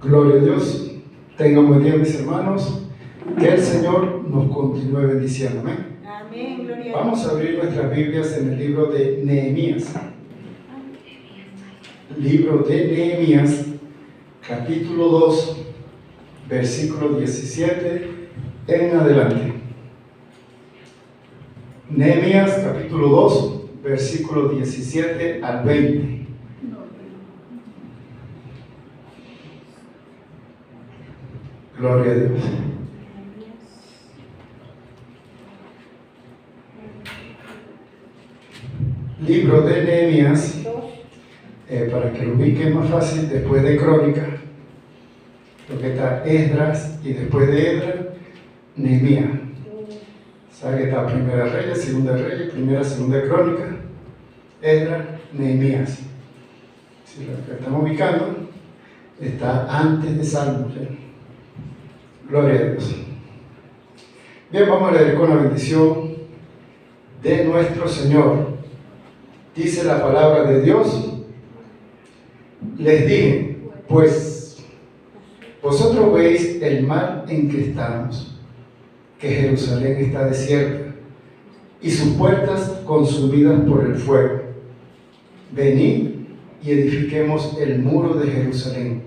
Gloria a Dios. Tengan buen día, mis hermanos. Que el Señor nos continúe bendiciendo. Amén. Amén, gloria a Dios. Vamos a abrir nuestras Biblias en el libro de Nehemías. Libro de Nehemías, capítulo 2, versículo 17 en adelante. Nehemías, capítulo 2, versículo 17 al 20. Gloria a Dios. Libro de Nehemías, para que lo ubiquen más fácil, después de Crónica, lo que está Esdras, y después de Esdras, Nehemías. ¿Sabe que está Primera Reyes, Segunda Reyes, Primera, Segunda Crónica, Esdras, Nehemías? Si lo que estamos ubicando está antes de Salmos, ¿sí? Gloria a Dios. Bien, vamos a leer con la bendición de nuestro Señor. Dice la palabra de Dios: les dije, pues vosotros veis el mal en que estamos, que Jerusalén está desierta y sus puertas consumidas por el fuego. Venid y edifiquemos el muro de Jerusalén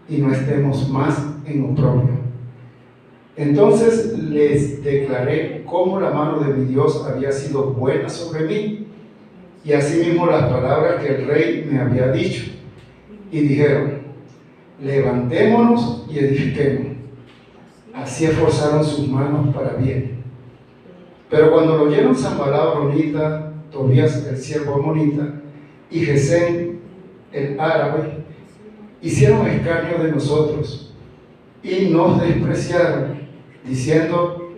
y no estemos más en oprobio. Entonces les declaré cómo la mano de mi Dios había sido buena sobre mí, y asimismo las palabras que el rey me había dicho. Y dijeron: levantémonos y edifiquemos. Así esforzaron sus manos para bien. Pero cuando lo oyeron Sanballat amonita, Tobías el siervo amonita y Gesem el árabe, hicieron escarnio de nosotros y nos despreciaron, diciendo: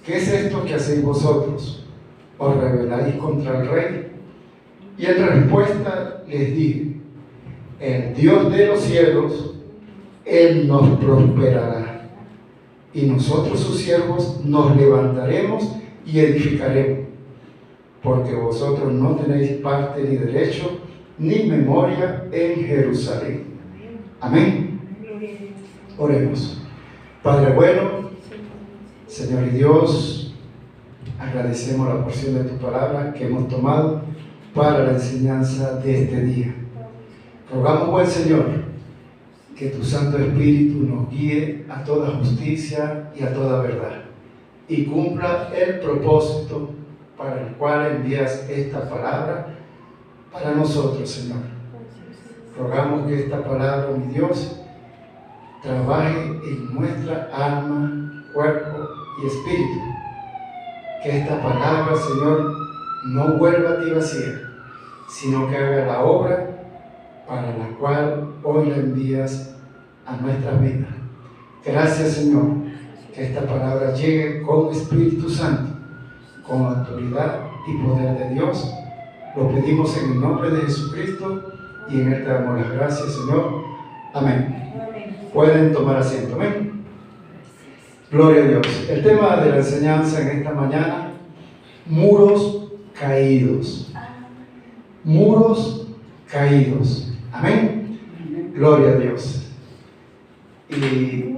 ¿qué es esto que hacéis vosotros? ¿Os rebeláis contra el rey? Y en respuesta les dije: el Dios de los cielos, Él nos prosperará, y nosotros sus siervos nos levantaremos y edificaremos, porque vosotros no tenéis parte ni derecho ni memoria en Jerusalén. Amén. Oremos. Padre bueno, Señor y Dios, agradecemos la porción de tu palabra que hemos tomado para la enseñanza de este día. Rogamos, buen Señor, que tu Santo Espíritu nos guíe a toda justicia y a toda verdad, y cumpla el propósito para el cual envías esta palabra para nosotros, Señor. Rogamos que esta palabra, mi Dios, trabaje en nuestra alma, cuerpo y espíritu. Que esta palabra, Señor, no vuelva a ti vacía, sino que haga la obra para la cual hoy la envías a nuestras vidas. Gracias, Señor, que esta palabra llegue con Espíritu Santo, con autoridad y poder de Dios. Lo pedimos en el nombre de Jesucristo y en Él te damos las gracias, Señor. Amén. Pueden tomar asiento. Amén. Gloria a Dios. El tema de la enseñanza en esta mañana: muros caídos. Muros caídos. Amén. Gloria a Dios. Y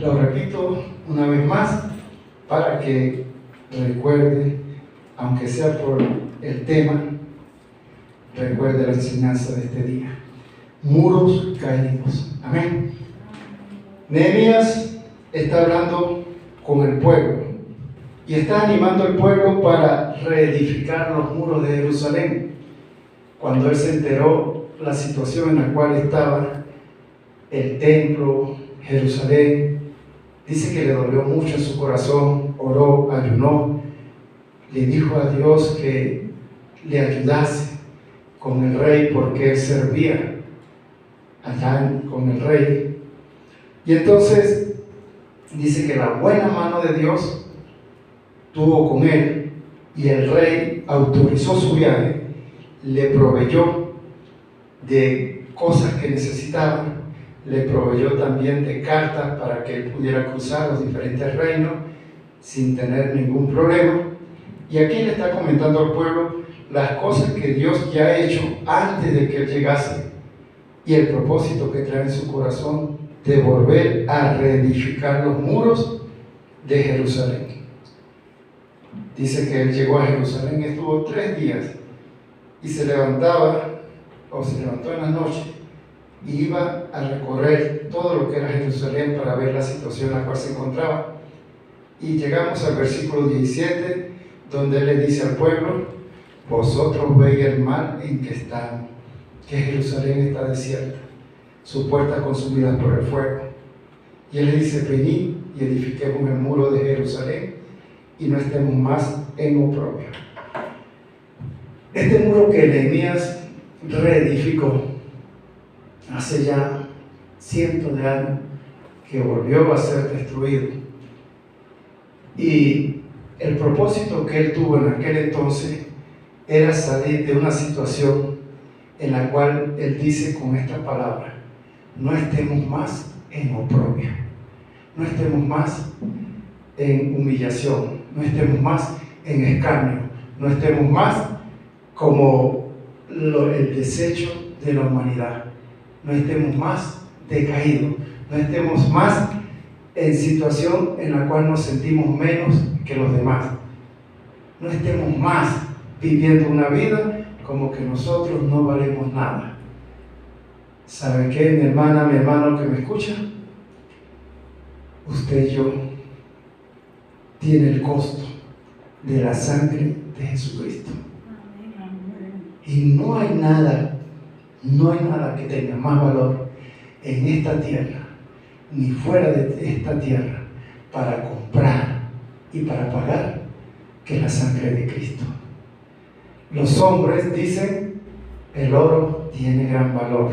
lo repito una vez más para que recuerde, aunque sea por el tema, recuerde la enseñanza de este día. Muros caídos. Amén. Nehemías está hablando con el pueblo y está animando al pueblo para reedificar los muros de Jerusalén. Cuando él se enteró la situación en la cual estaba el templo, Jerusalén, dice que le dolió mucho en su corazón, oró, ayunó, le dijo a Dios que le ayudase con el rey, porque él servía allá con el rey. Y entonces dice que la buena mano de Dios tuvo con él, y el rey autorizó su viaje, le proveyó de cosas que necesitaba, le proveyó también de cartas para que él pudiera cruzar los diferentes reinos sin tener ningún problema. Y aquí le está comentando al pueblo las cosas que Dios ya ha hecho antes de que él llegase. y el propósito que trae en su corazón de volver a reedificar los muros de Jerusalén. Dice que él llegó a Jerusalén, estuvo 3 días y se levantó en la noche y iba a recorrer todo lo que era Jerusalén para ver la situación en la cual se encontraba. Y llegamos al versículo 17, donde él le dice al pueblo: vosotros veis el mal en que estamos, que Jerusalén está desierta, sus puertas consumidas por el fuego. Y él le dice: venid y edifiquemos el muro de Jerusalén y no estemos más en oprobio. Este muro que Nehemías reedificó hace ya cientos de años, que volvió a ser destruido, y el propósito que él tuvo en aquel entonces era salir de una situación en la cual él dice con esta palabra: no estemos más en oprobio, no estemos más en humillación, no estemos más en escarnio, no estemos más como el desecho de la humanidad, no estemos más decaídos, no estemos más en situación en la cual nos sentimos menos que los demás, no estemos más viviendo una vida como que nosotros no valemos nada. ¿Sabe qué, mi hermana, mi hermano que me escucha? Usted y yo tiene el costo de la sangre de Jesucristo. Y no hay nada que tenga más valor en esta tierra, ni fuera de esta tierra, para comprar y para pagar, que la sangre de Cristo. Los hombres dicen: el oro tiene gran valor,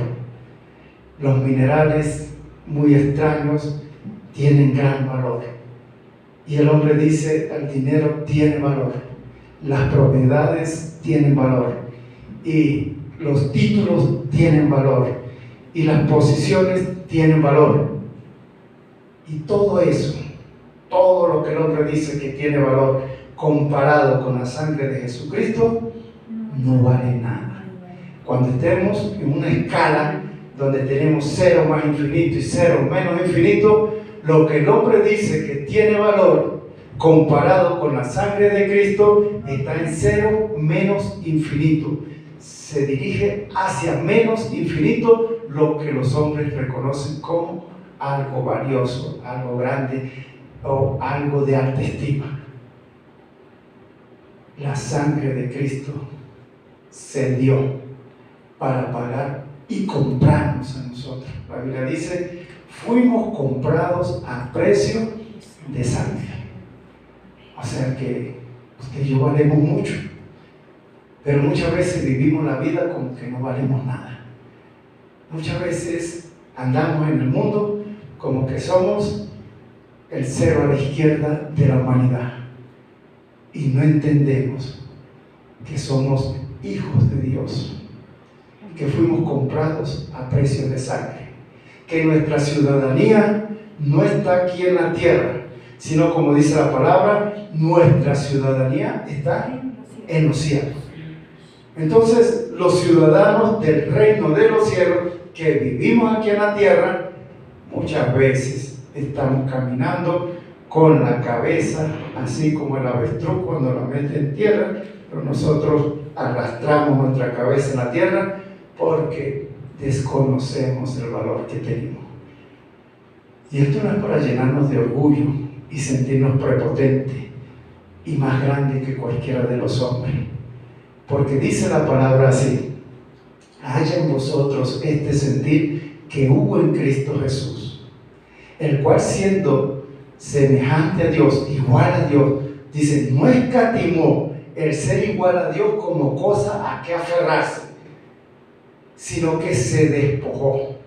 los minerales muy extraños tienen gran valor. Y el hombre dice: el dinero tiene valor, las propiedades tienen valor, y los títulos tienen valor, y las posiciones tienen valor. Y todo eso, todo lo que el hombre dice que tiene valor, comparado con la sangre de Jesucristo, no vale nada. Cuando estemos en una escala donde tenemos 0 más infinito y 0 menos infinito, lo que el hombre dice que tiene valor comparado con la sangre de Cristo está en 0 menos infinito. Se dirige hacia menos infinito lo que los hombres reconocen como algo valioso, algo grande o algo de alta estima. La sangre de Cristo se dio para pagar y comprarnos a nosotros. La Biblia dice: fuimos comprados a precio de sangre. O sea que usted y yo valemos mucho, pero muchas veces vivimos la vida como que no valemos nada. Muchas veces andamos en el mundo como que somos el 0 a la izquierda de la humanidad y no entendemos que somos hijos de Dios, que fuimos comprados a precio de sangre, que nuestra ciudadanía no está aquí en la tierra, sino, como dice la palabra, nuestra ciudadanía está en los cielos. Entonces, los ciudadanos del reino de los cielos que vivimos aquí en la tierra, muchas veces estamos caminando con la cabeza así como el avestruz cuando la mete en tierra, pero nosotros arrastramos nuestra cabeza en la tierra porque desconocemos el valor que tenemos. Y esto no es para llenarnos de orgullo y sentirnos prepotentes y más grandes que cualquiera de los hombres, porque dice la palabra así: haya en vosotros este sentir que hubo en Cristo Jesús, el cual, siendo semejante a Dios, igual a Dios, dice, no escatimó el ser igual a Dios como cosa a que aferrarse, sino que se despojó.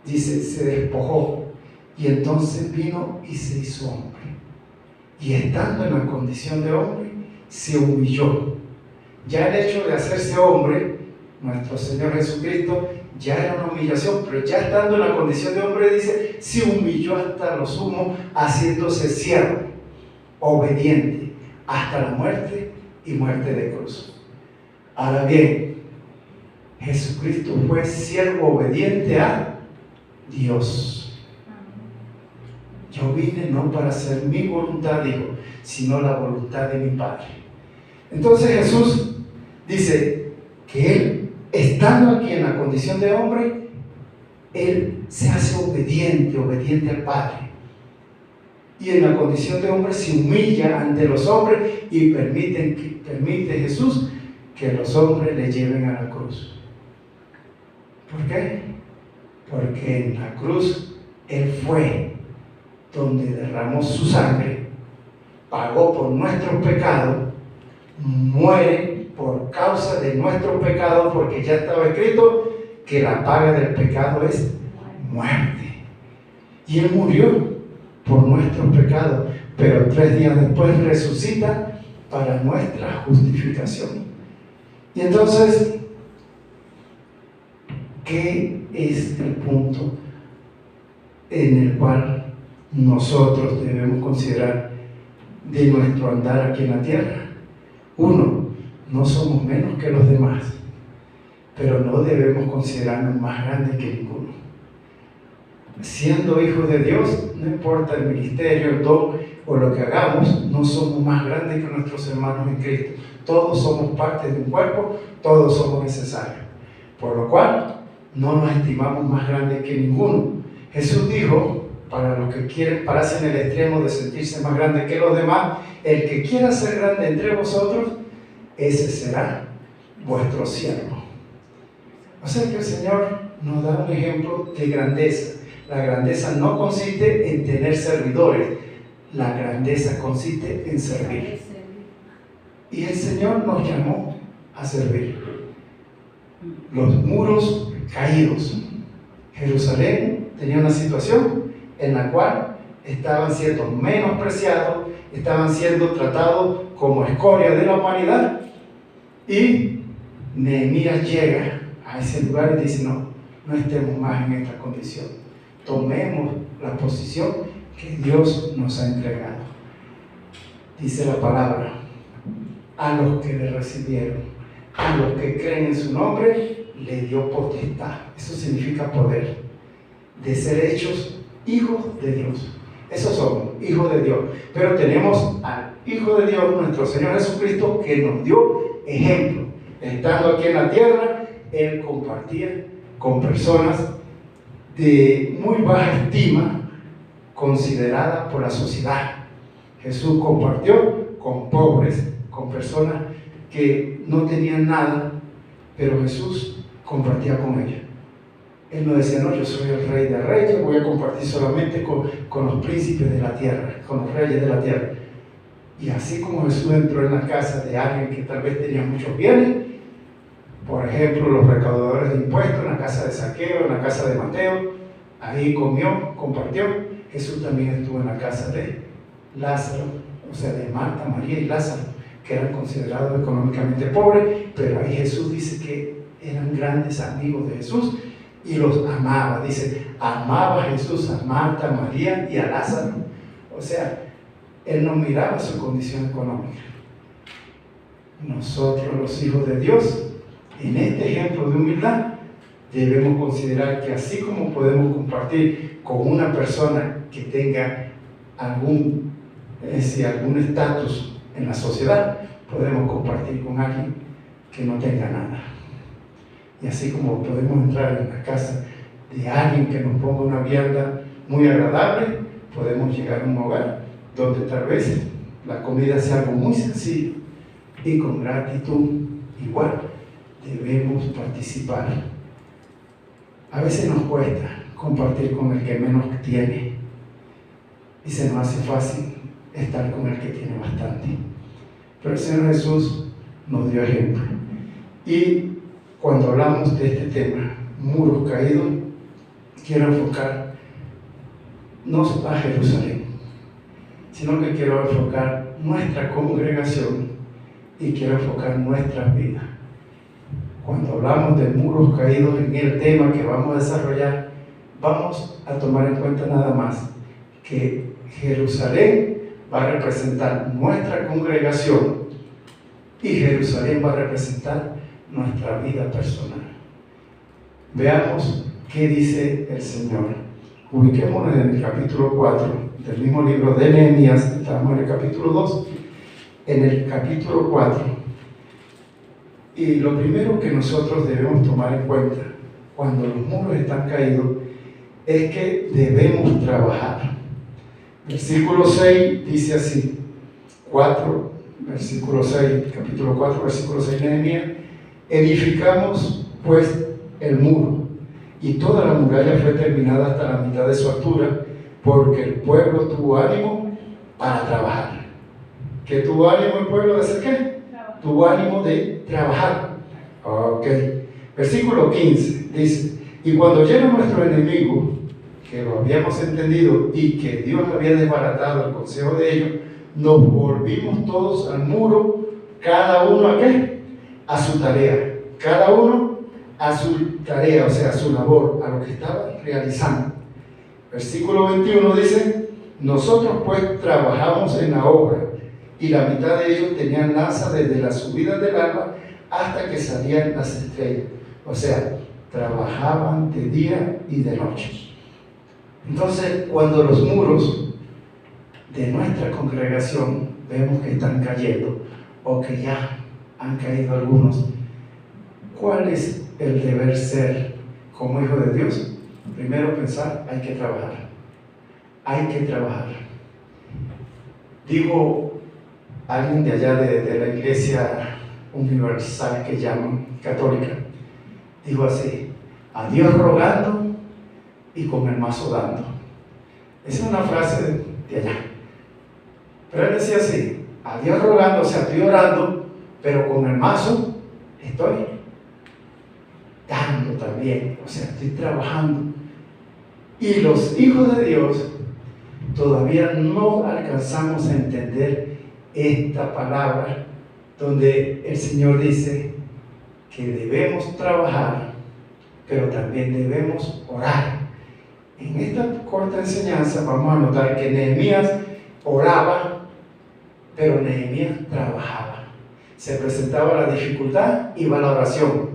Dice, se despojó, y entonces vino y se hizo hombre, y estando en la condición de hombre, se humilló. Ya el hecho de hacerse hombre, nuestro Señor Jesucristo, ya era una humillación, pero ya estando en la condición de hombre, dice, se humilló hasta lo sumo, haciéndose siervo, obediente, hasta la muerte y muerte de cruz. Ahora bien, Jesucristo fue siervo obediente a Dios. Yo vine no para hacer mi voluntad, dijo, sino la voluntad de mi Padre. Entonces Jesús dice que Él, estando aquí en la condición de hombre, Él se hace obediente al Padre. Y en la condición de hombre se humilla ante los hombres y permite Jesús que los hombres le lleven a la cruz. ¿Por qué? Porque en la cruz Él fue donde derramó su sangre, pagó por nuestros pecados, muere por causa de nuestros pecados, porque ya estaba escrito que la paga del pecado es muerte. Y Él murió por nuestros pecados, pero 3 días después resucita para nuestra justificación. Y entonces, ¿qué es el punto en el cual nosotros debemos considerar de nuestro andar aquí en la tierra? 1, no somos menos que los demás, pero no debemos considerarnos más grandes que ninguno. Siendo hijos de Dios, no importa el ministerio, el don o lo que hagamos, no somos más grandes que nuestros hermanos en Cristo. Todos somos parte de un cuerpo, todos somos necesarios. Por lo cual, no nos estimamos más grandes que ninguno. Jesús dijo, para los que quieren pararse en el extremo de sentirse más grandes que los demás, el que quiera ser grande entre vosotros, ese será vuestro siervo. O sea que el Señor nos da un ejemplo de grandeza. La grandeza no consiste en tener servidores, la grandeza consiste en servir. Y el Señor nos llamó a servir. Los muros caídos. Jerusalén tenía una situación en la cual estaban siendo menospreciados, estaban siendo tratados como escoria de la humanidad, y Nehemías llega a ese lugar y dice, no estemos más en esta condición, tomemos la posición que Dios nos ha entregado. Dice la palabra, a los que le recibieron, a los que creen en su nombre, le dio potestad. Eso significa poder, de ser hechos hijos de Dios. Esos somos, hijos de Dios. Pero tenemos al Hijo de Dios, nuestro Señor Jesucristo, que nos dio ejemplo. Estando aquí en la tierra, Él compartía con personas de muy baja estima, consideradas por la sociedad. Jesús compartió con pobres, con personas que no tenían nada, pero Jesús compartía con ellos. Él no decía, no, yo soy el rey de reyes, voy a compartir solamente con los príncipes de la tierra, con los reyes de la tierra. Y así como Jesús entró en la casa de alguien que tal vez tenía muchos bienes, por ejemplo, los recaudadores de impuestos, en la casa de Zaqueo, en la casa de Mateo, ahí comió, compartió. Jesús también estuvo en la casa de Lázaro, o sea, de Marta, María y Lázaro, que eran considerados económicamente pobres, pero ahí Jesús dice que eran grandes amigos de Jesús y los amaba. Dice, amaba a Jesús a Marta, a María y a Lázaro. O sea, Él no miraba su condición económica. Nosotros, los hijos de Dios, en este ejemplo de humildad, debemos considerar que así como podemos compartir con una persona que tenga algún estatus en la sociedad, podemos compartir con alguien que no tenga nada. Y así como podemos entrar en la casa de alguien que nos ponga una vianda muy agradable, podemos llegar a un hogar donde tal vez la comida sea algo muy sencillo, y con gratitud igual debemos participar. A veces nos cuesta compartir con el que menos tiene y se nos hace fácil estar con el que tiene bastante, pero el Señor Jesús nos dio ejemplo. Y cuando hablamos de este tema, muros caídos, quiero enfocar no a Jerusalén, sino que quiero enfocar nuestra congregación y quiero enfocar nuestras vidas. Cuando hablamos de muros caídos en el tema que vamos a desarrollar, vamos a tomar en cuenta nada más que Jerusalén va a representar nuestra congregación y Jerusalén va a representar nuestra vida personal. Veamos qué dice el Señor. Ubiquémonos en el capítulo 4 del mismo libro de Nehemías. Estamos en el capítulo 2, en el capítulo 4. Y lo primero que nosotros debemos tomar en cuenta cuando los muros están caídos es que debemos trabajar. Versículo 6 dice así, 4, versículo 6, capítulo 4, versículo 6 de Nehemías: edificamos pues el muro, y toda la muralla fue terminada hasta la mitad de su altura, porque el pueblo tuvo ánimo para trabajar. ¿Qué tuvo ánimo el pueblo de hacer qué? Tuvo ánimo de trabajar. Ok. Versículo 15 dice: y cuando oyeron nuestros enemigos que lo habíamos entendido y que Dios había desbaratado el consejo de ellos, nos volvimos todos al muro, cada uno ¿a qué? A su tarea. Cada uno a su tarea, o sea, a su labor, a lo que estaba realizando. Versículo 21 dice: nosotros pues trabajamos en la obra, y la mitad de ellos tenían lanza desde la subida del alba hasta que salían las estrellas. O sea, trabajaban de día y de noche. Entonces, cuando los muros de nuestra congregación vemos que están cayendo, o que ya han caído algunos, ¿cuál es el deber ser como hijo de Dios? Primero pensar, hay que trabajar. Hay que trabajar. Digo, alguien de allá de la iglesia universal que llaman católica, digo así: a Dios rogando y con el mazo dando. Esa es una frase de allá. Pero él decía así: a Dios rogando, o sea, estoy orando, pero con el mazo estoy dando también, o sea, estoy trabajando. Y los hijos de Dios todavía no alcanzamos a entender esta palabra donde el Señor dice que debemos trabajar, pero también debemos orar. En esta corta enseñanza vamos a notar que Nehemías oraba, pero Nehemías trabajaba. Se presentaba la dificultad, iba a la oración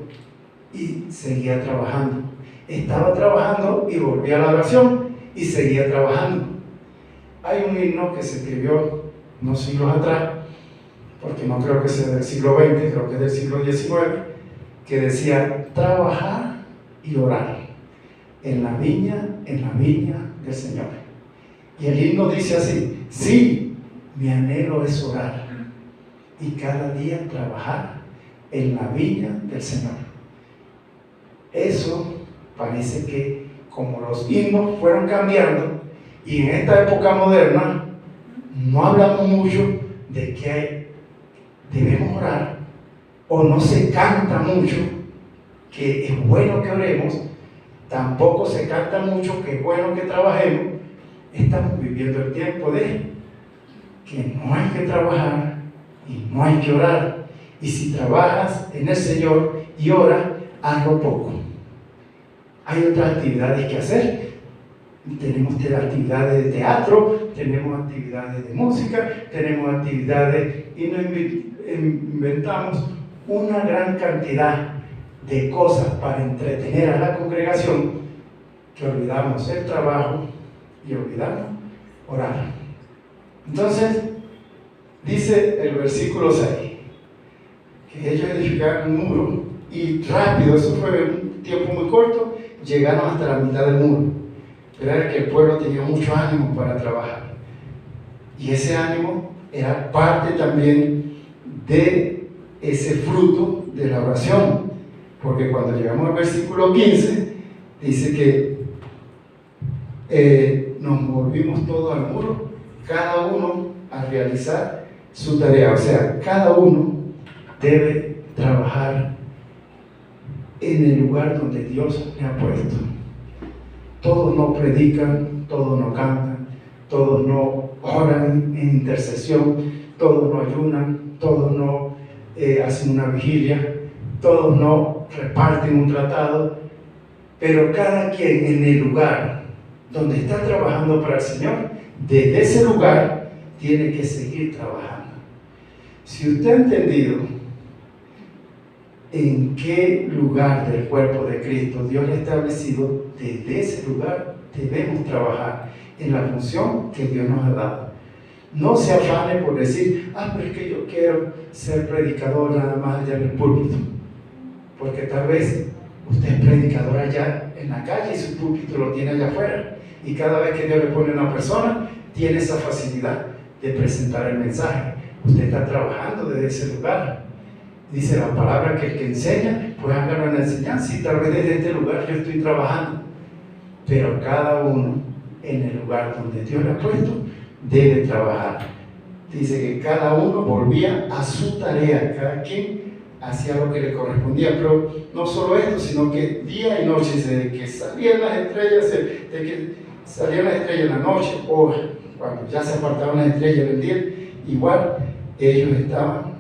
y seguía trabajando. Estaba trabajando y volvía a la oración y seguía trabajando. Hay un himno que se escribió unos siglos atrás, porque no creo que sea del siglo XX, creo que es del siglo XIX, que decía: trabajar y orar en la viña del Señor. Y el himno dice así: sí, mi anhelo es orar y cada día trabajar en la viña del Señor. Eso parece que, como los himnos fueron cambiando, y en esta época moderna no hablamos mucho de que debemos orar, o no se canta mucho que es bueno que oremos, tampoco se canta mucho que es bueno que trabajemos. Estamos viviendo el tiempo de que no hay que trabajar y no hay que orar. Y si trabajas en el Señor y oras, hazlo poco. Hay otras actividades que hacer. Tenemos actividades de teatro, tenemos actividades de música, tenemos actividades, y nos inventamos una gran cantidad de cosas para entretener a la congregación, que olvidamos el trabajo y olvidamos orar. Entonces, dice el versículo 6, que ellos edificaron un muro, y rápido, eso fue un tiempo muy corto, llegaron hasta la mitad del muro. Pero era que el pueblo tenía mucho ánimo para trabajar. Y ese ánimo era parte también de ese fruto de la oración. Porque cuando llegamos al versículo 15, dice que nos volvimos todos al muro, cada uno a realizar su tarea. O sea, cada uno debe trabajar en el lugar donde Dios le ha puesto. Todos no predican, todos no cantan, todos no oran en intercesión, todos no ayunan, todos no hacen una vigilia, todos no reparten un tratado, pero cada quien en el lugar donde está trabajando para el Señor, desde ese lugar tiene que seguir trabajando. Si usted ha entendido en qué lugar del cuerpo de Cristo Dios le ha establecido. Desde ese lugar debemos trabajar en la función que Dios nos ha dado. No se afane por decir, pero es que yo quiero ser predicador nada más allá en el púlpito, porque tal vez usted es predicador allá en la calle y su púlpito lo tiene allá afuera, y cada vez que Dios le pone a una persona tiene esa facilidad de presentar el mensaje. Usted está trabajando desde ese lugar. Dice la palabra que el que enseña, pues hágalo en la enseñanza, y tal vez desde este lugar yo estoy trabajando, pero cada uno en el lugar donde Dios le ha puesto debe trabajar. Dice que cada uno volvía a su tarea, cada quien hacía lo que le correspondía, pero no solo esto, sino que día y noche, desde que salían las estrellas, de que salían las estrellas en la noche, o cuando ya se apartaban las estrellas en el día, igual ellos estaban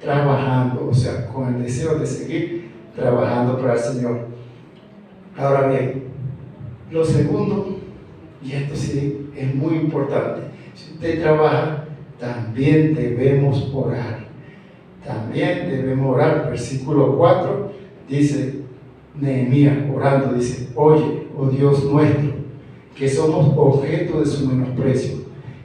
trabajando, o sea, con el deseo de seguir trabajando para el Señor. Ahora bien, lo segundo, y esto sí es muy importante, si usted trabaja, también debemos orar. También debemos orar. Versículo 4 dice, Nehemías orando, dice, oye, oh Dios nuestro, que somos objeto de su menosprecio,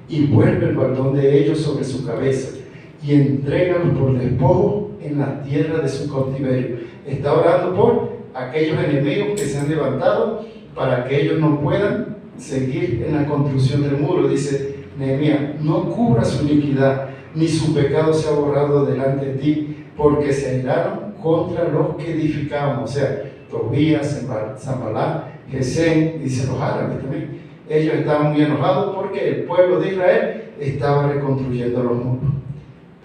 y vuelve el baldón de ellos sobre su cabeza, y entrégalos por despojo en la tierra de su cautiverio. Está orando por aquellos enemigos que se han levantado para que ellos no puedan seguir en la construcción del muro. Dice Nehemías, no cubra su iniquidad, ni su pecado se ha borrado delante de ti, porque se airaron contra los que edificaban. O sea, Tobías, Sanballat, Gesem, dice los árabes también. Ellos estaban muy enojados porque el pueblo de Israel estaba reconstruyendo los muros.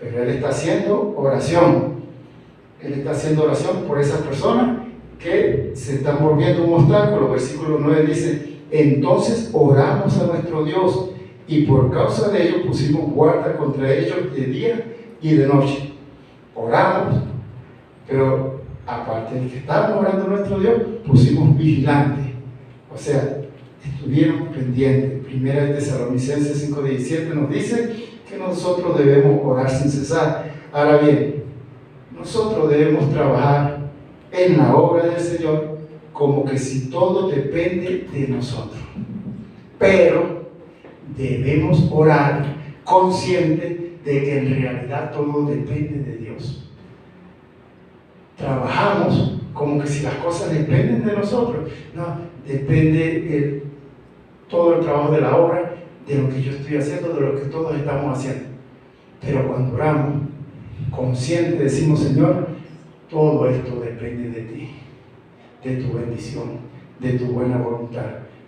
Pero él está haciendo oración. Él está haciendo oración por esas personas que se están volviendo un obstáculo. Versículo 9 dice, entonces oramos a nuestro Dios, y por causa de ello pusimos guarda contra ellos de día y de noche. Oramos, pero aparte de que estábamos orando a nuestro Dios, pusimos vigilantes. O sea, estuvieron pendientes. Primera de Tesalonicenses 5:17 nos dice que nosotros debemos orar sin cesar. Ahora bien, nosotros debemos trabajar en la obra del Señor como que si todo depende de nosotros. Pero debemos orar conscientes de que en realidad todo depende de Dios. Trabajamos como que si las cosas dependen de nosotros. No, depende todo el trabajo de la obra, de lo que yo estoy haciendo, de lo que todos estamos haciendo. Pero cuando oramos, conscientes, decimos, Señor, todo esto depende de ti, de tu bendición, de tu buena voluntad,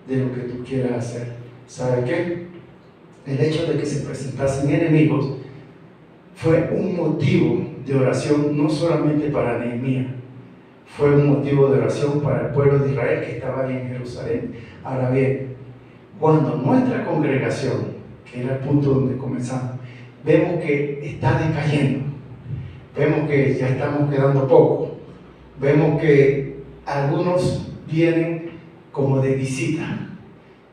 de lo que tú quieras hacer. ¿Sabe qué? El hecho de que se presentasen enemigos fue un motivo de oración no solamente para Nehemías, fue un motivo de oración para el pueblo de Israel que estaba ahí en Jerusalén. Ahora bien, cuando nuestra congregación, que era el punto donde comenzamos, vemos que está decayendo, vemos que ya estamos quedando poco, vemos que algunos vienen como de visita,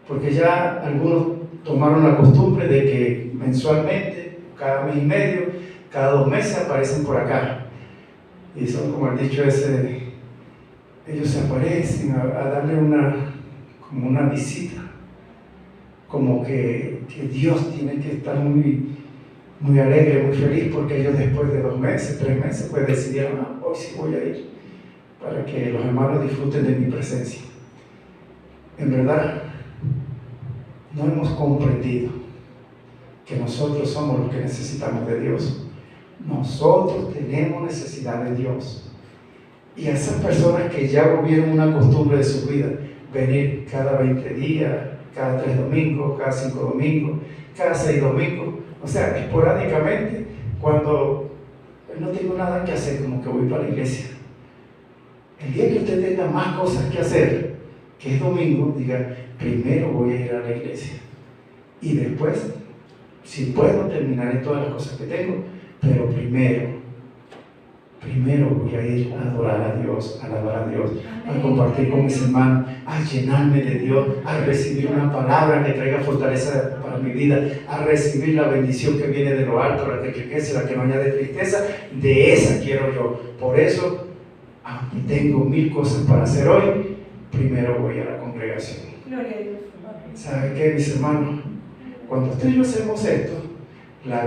porque ya algunos tomaron la costumbre de que mensualmente, cada mes y medio, cada 2 meses aparecen por acá, y son como el dicho ese, ellos se aparecen a darle como una visita, como que Dios tiene que estar muy, muy alegre, muy feliz, porque ellos después de 2 meses, 3 meses, pues decidieron, hoy sí voy a ir, para que los hermanos disfruten de mi presencia. En verdad, no hemos comprendido que nosotros somos los que necesitamos de Dios. Nosotros tenemos necesidad de Dios. Y a esas personas que ya volvieron una costumbre de su vida, venir cada 20 días, cada 3 domingos, cada 5 domingos, cada 6 domingos, o sea, esporádicamente, cuando no tengo nada que hacer, como que voy para la iglesia. El día que usted tenga más cosas que hacer, que es domingo, diga, primero voy a ir a la iglesia. Y después, si puedo, terminaré todas las cosas que tengo, pero primero primero voy a ir a adorar a Dios, a alabar a Dios, a compartir con mis hermanos, a llenarme de Dios, a recibir una palabra que traiga fortaleza para mi vida, a recibir la bendición que viene de lo alto, la que enriquece, la que no añade tristeza. De esa quiero yo. Por eso, aunque tengo 1000 cosas para hacer hoy, primero voy a la congregación. Gloria a Dios. ¿Saben qué, mis hermanos? Cuando usted y yo hacemos esto, la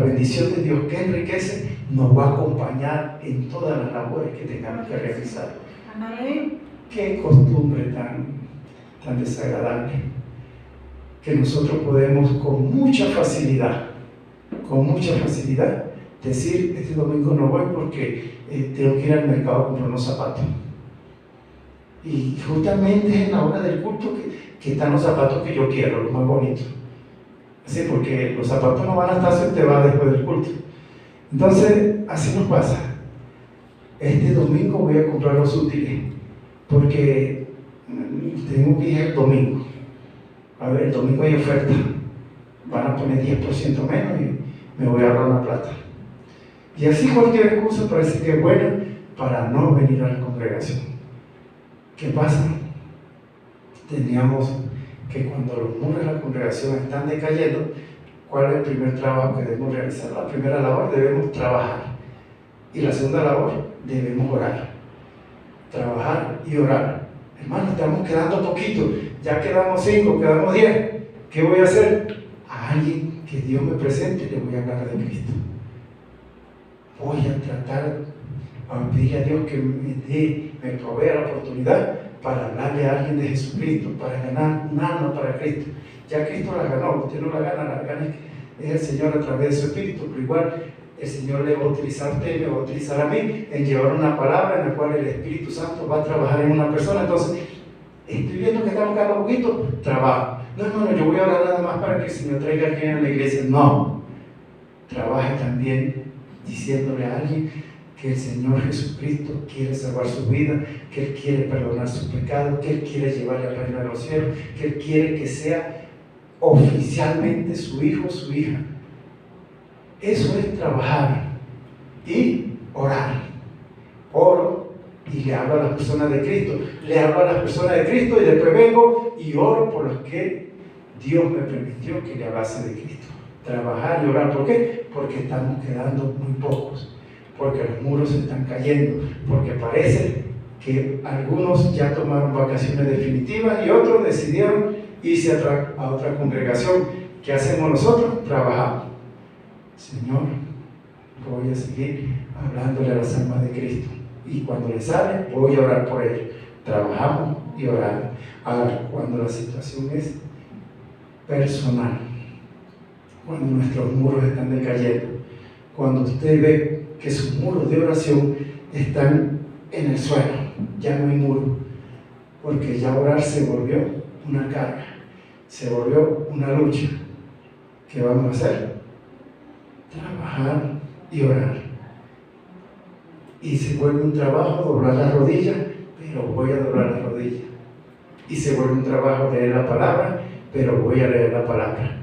bendición de Dios que enriquece nos va a acompañar en todas las labores que tengamos que realizar. Amén. Qué costumbre tan desagradable, que nosotros podemos con mucha facilidad decir: este domingo no voy porque tengo que ir al mercado a comprar unos zapatos. Y justamente es en la hora del culto que están los zapatos que yo quiero, los más bonitos. Así, porque los zapatos no van a estar si usted va después del culto. Entonces, así nos pasa. Este domingo voy a comprar los útiles, porque tengo que ir el domingo. A ver, el domingo hay oferta. Van a poner 10% menos y me voy a ahorrar la plata. Y así cualquier excusa parece que es buena para no venir a la congregación. ¿Qué pasa? Teníamos que cuando los muros de la congregación están decayendo, ¿cuál es el primer trabajo que debemos realizar? La primera labor, debemos trabajar. Y la segunda labor, debemos orar. Trabajar y orar. Hermano, estamos quedando poquito. Ya quedamos 5, quedamos 10. ¿Qué voy a hacer? A alguien que Dios me presente le voy a hablar de Cristo. Voy a tratar a pedir a Dios que me provea la oportunidad para hablarle a alguien de Jesucristo, para ganar un alma para Cristo. Ya Cristo la ganó, usted no la gana es el Señor a través de su Espíritu, pero igual el Señor le va a utilizar a usted y me va a utilizar a mí en llevar una palabra en la cual el Espíritu Santo va a trabajar en una persona. Entonces, estoy viendo que estamos quedando poquito, trabajo. No, yo voy a hablar nada más para que el Señor traiga a alguien a la iglesia. No, trabaje también diciéndole a alguien que el Señor Jesucristo quiere salvar su vida, que Él quiere perdonar sus pecados, que Él quiere llevarle al reino de los cielos, que Él quiere que sea oficialmente su hijo, su hija. Eso es trabajar y orar. Oro y le hablo a las personas de Cristo, le hablo a las personas de Cristo y después vengo y oro por los que Dios me permitió que le hablase de Cristo. Trabajar y orar. ¿Por qué? Porque estamos quedando muy pocos, porque los muros se están cayendo, porque parece que algunos ya tomaron vacaciones definitivas y otros decidieron irse a otra congregación. ¿Qué hacemos nosotros? Trabajamos. Señor, voy a seguir hablándole a las almas de Cristo, y cuando les sale voy a orar por ellos. Trabajamos y oramos. Ahora, cuando la situación es personal, cuando nuestros muros están decayendo, cuando usted ve que sus muros de oración están en el suelo, ya no hay muro, porque ya orar se volvió una carga, se volvió una lucha. ¿Qué vamos a hacer? Trabajar y orar. Y se vuelve un trabajo doblar las rodillas, pero voy a doblar las rodillas. Y se vuelve un trabajo leer la palabra, pero voy a leer la palabra.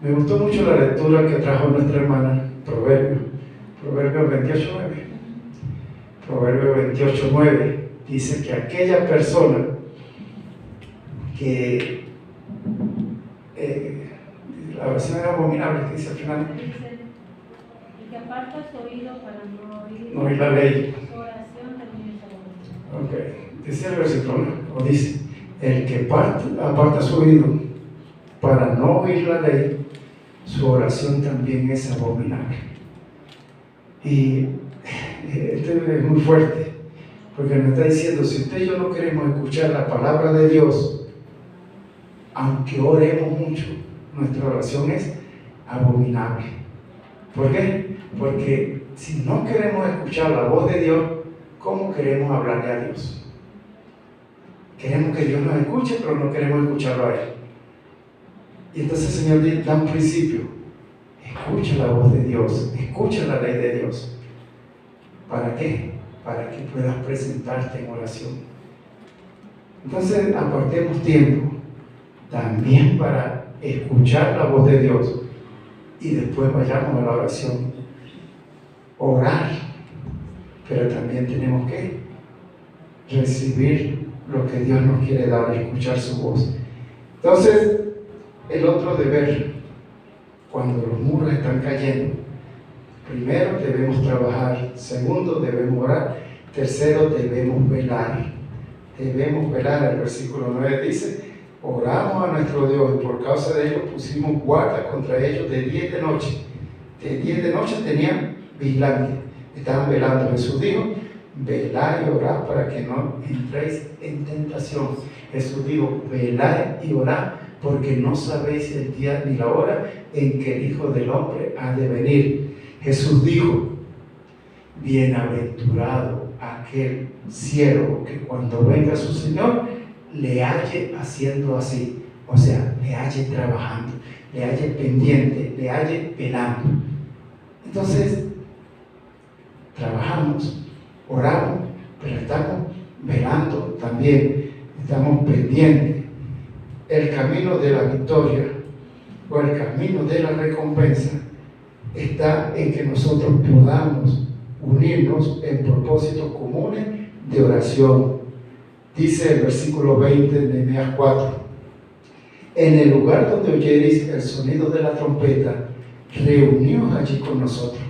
Me gustó mucho la lectura que trajo nuestra hermana, Proverbios 28:9. Proverbios 28:9 dice que aquella persona que la oración es abominable, que dice al final, y que aparta su oído para no oír la ley. Su oración también es abominable. Ok, dice el versículo, ¿no? O dice, el que aparta su oído para no oír la ley, su oración también es abominable. Y esto es muy fuerte, porque nos está diciendo, si usted y yo no queremos escuchar la palabra de Dios, aunque oremos mucho, nuestra oración es abominable. ¿Por qué? Porque si no queremos escuchar la voz de Dios, ¿cómo queremos hablarle a Dios? Queremos que Dios nos escuche, pero no queremos escucharlo a Él. Y entonces el Señor da un principio: escucha la voz de Dios, escucha la ley de Dios. ¿Para qué? Para que puedas presentarte en oración. Entonces apartemos tiempo también para escuchar la voz de Dios y después vayamos a la oración. Orar pero también tenemos que recibir lo que Dios nos quiere dar, escuchar su voz. Entonces, el otro deber, cuando los muros están cayendo, primero debemos trabajar, segundo debemos orar, tercero debemos velar. Debemos velar. El versículo 9 dice: oramos a nuestro Dios y por causa de ellos pusimos guarda contra ellos de día y de noche. De día y de noche tenían vigilancia, estaban velando. Jesús dijo: velad y orad para que no entréis en tentación. Jesús dijo: velad y orad porque no sabéis el día ni la hora en que el Hijo del Hombre ha de venir. Jesús dijo: bienaventurado aquel siervo que cuando venga su Señor le halle haciendo así, o sea, le halle trabajando, le halle pendiente, le halle velando. Entonces, trabajamos, oramos, pero estamos velando también, estamos pendientes. El camino de la victoria o el camino de la recompensa está en que nosotros podamos unirnos en propósitos comunes de oración. Dice el versículo 20 de Nehemías 4: en el lugar donde oyereis el sonido de la trompeta, reuníos allí con nosotros.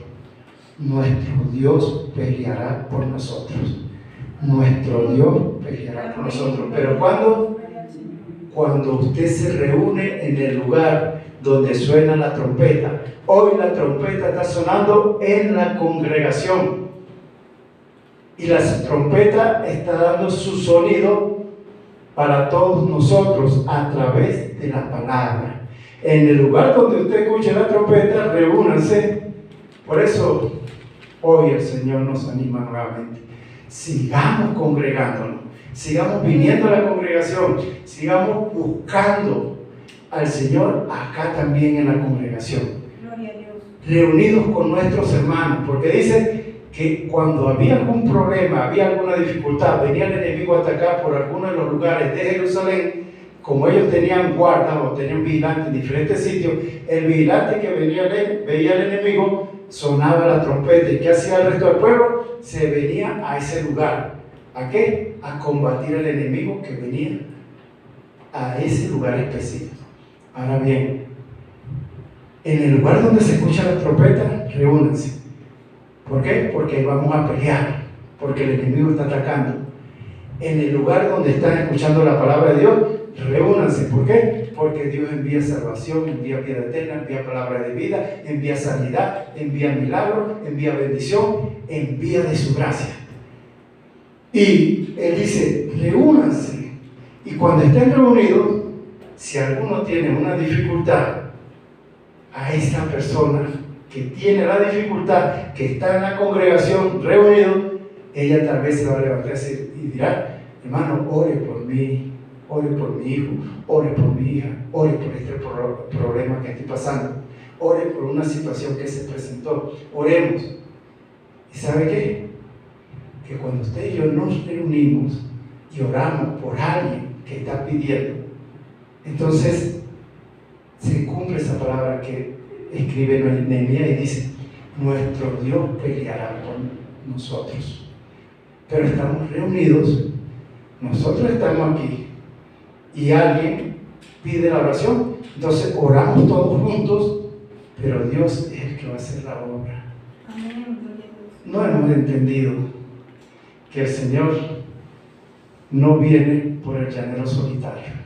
Nuestro Dios peleará por nosotros. Nuestro Dios peleará por nosotros. Pero cuando usted se reúne en el lugar donde suena la trompeta. Hoy la trompeta está sonando en la congregación y la trompeta está dando su sonido para todos nosotros a través de la palabra. En el lugar donde usted escuche la trompeta, reúnanse. Por eso hoy el Señor nos anima nuevamente. Sigamos congregándonos, sigamos viniendo a la congregación, sigamos buscando al Señor acá también en la congregación, reunidos con nuestros hermanos, porque dice que cuando había algún problema, había alguna dificultad, venía el enemigo a atacar por algunos de los lugares de Jerusalén, como ellos tenían guardas o tenían vigilantes en diferentes sitios, el vigilante que veía al enemigo sonaba la trompeta. ¿Y qué hacía el resto del pueblo? Se venía a ese lugar. ¿A qué? A combatir al enemigo que venía a ese lugar específico. Ahora bien, en el lugar donde se escucha la trompeta, reúnanse. ¿Por qué? Porque vamos a pelear, porque el enemigo está atacando. En el lugar donde están escuchando la palabra de Dios, reúnanse. ¿Por qué? Porque Dios envía salvación, envía vida eterna, envía palabra de vida, envía sanidad, envía milagro, envía bendición, envía de su gracia. Y Él dice, reúnanse. Y cuando estén reunidos, si alguno tiene una dificultad, a esa persona que tiene la dificultad, que está en la congregación reunido, ella tal vez se va a levantar y dirá, hermano, ore por mí, ore por mi hijo, ore por mi hija, ore por este problema que estoy pasando, ore por una situación que se presentó, oremos. ¿Y sabe qué? Que cuando usted y yo nos reunimos y oramos por alguien que está pidiendo, entonces se cumple esa palabra que escribe Nehemías y dice, nuestro Dios peleará por nosotros. Pero estamos reunidos, nosotros estamos aquí y alguien pide la oración, entonces oramos todos juntos, pero Dios es el que va a hacer la obra. No hemos entendido que el Señor no viene por el llanero solitario.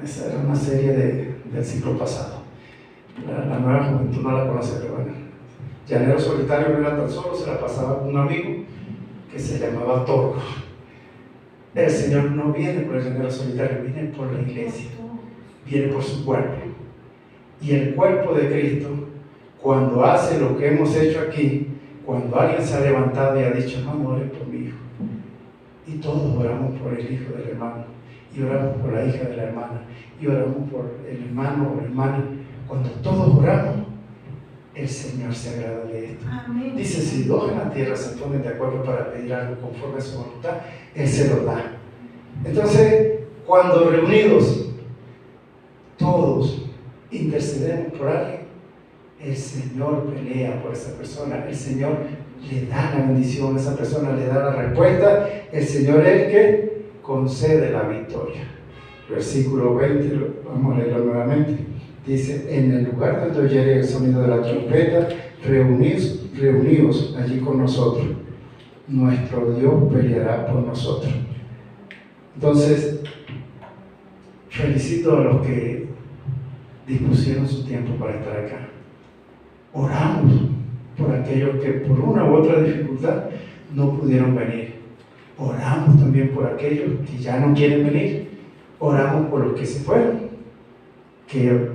Esa era una serie del siglo pasado. La nueva juventud no la conoce, pero bueno. Llanero solitario no era tan solo, se la pasaba con un amigo que se llamaba Torco. El Señor no viene por el llanero solitario, viene por la iglesia, viene por su cuerpo. Y el cuerpo de Cristo, cuando hace lo que hemos hecho aquí, cuando alguien se ha levantado y ha dicho, no, ore por mi hijo, y todos oramos por el hijo del hermano, y oramos por la hija de la hermana, y oramos por el hermano o la hermana, cuando todos oramos, el Señor se agrada de esto. Amén. Dice, si dos en la tierra se ponen de acuerdo para pedir algo conforme a su voluntad, Él se lo da. Entonces, cuando reunidos, todos intercedemos por alguien, el Señor pelea por esa persona, el Señor le da la bendición a esa persona, le da la respuesta. El Señor es el que concede la victoria. Versículo 20, vamos a leerlo nuevamente. Dice: en el lugar donde oyere el sonido de la trompeta, reunidos allí con nosotros. Nuestro Dios peleará por nosotros. Entonces, felicito a los que dispusieron su tiempo para estar acá. Oramos por aquellos que por una u otra dificultad no pudieron venir. Oramos también por aquellos que ya no quieren venir. Oramos por los que se fueron. Que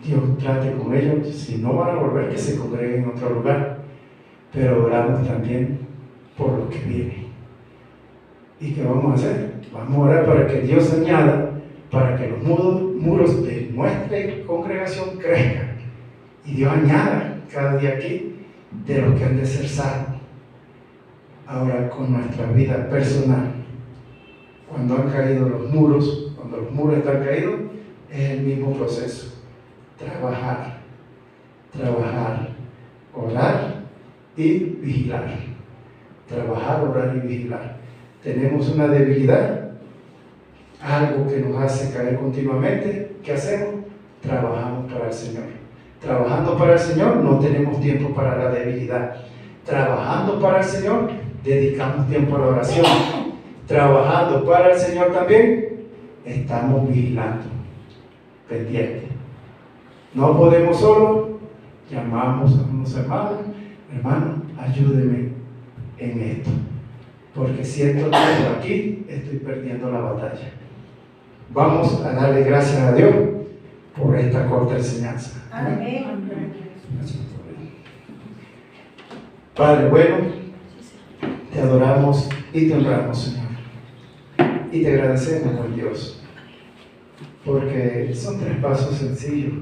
Dios trate con ellos. Si no van a volver, que se congreguen en otro lugar. Pero oramos también por los que vienen. ¿Y qué vamos a hacer? Vamos a orar para que Dios añada, para que los muros de nuestra congregación crezcan. Y Dios añada cada día aquí de los que han de ser salvos. Ahora, con nuestra vida personal, cuando han caído los muros, cuando los muros están caídos, es el mismo proceso. Trabajar, orar y vigilar. Trabajar, orar y vigilar. Tenemos una debilidad, algo que nos hace caer continuamente. ¿Qué hacemos? Trabajamos para el Señor. Trabajando para el Señor no tenemos tiempo para la debilidad. Trabajando para el Señor dedicamos tiempo a la oración. Trabajando para el Señor también estamos vigilando, pendientes. No podemos solo, llamamos a unos hermanos: hermano, ayúdeme en esto, porque siento que por aquí estoy perdiendo la batalla. Vamos a darle gracias a Dios por esta corta enseñanza. Amén. Padre bueno, te adoramos y te honramos, Señor, y te agradecemos, buen Dios, porque son 3 pasos sencillos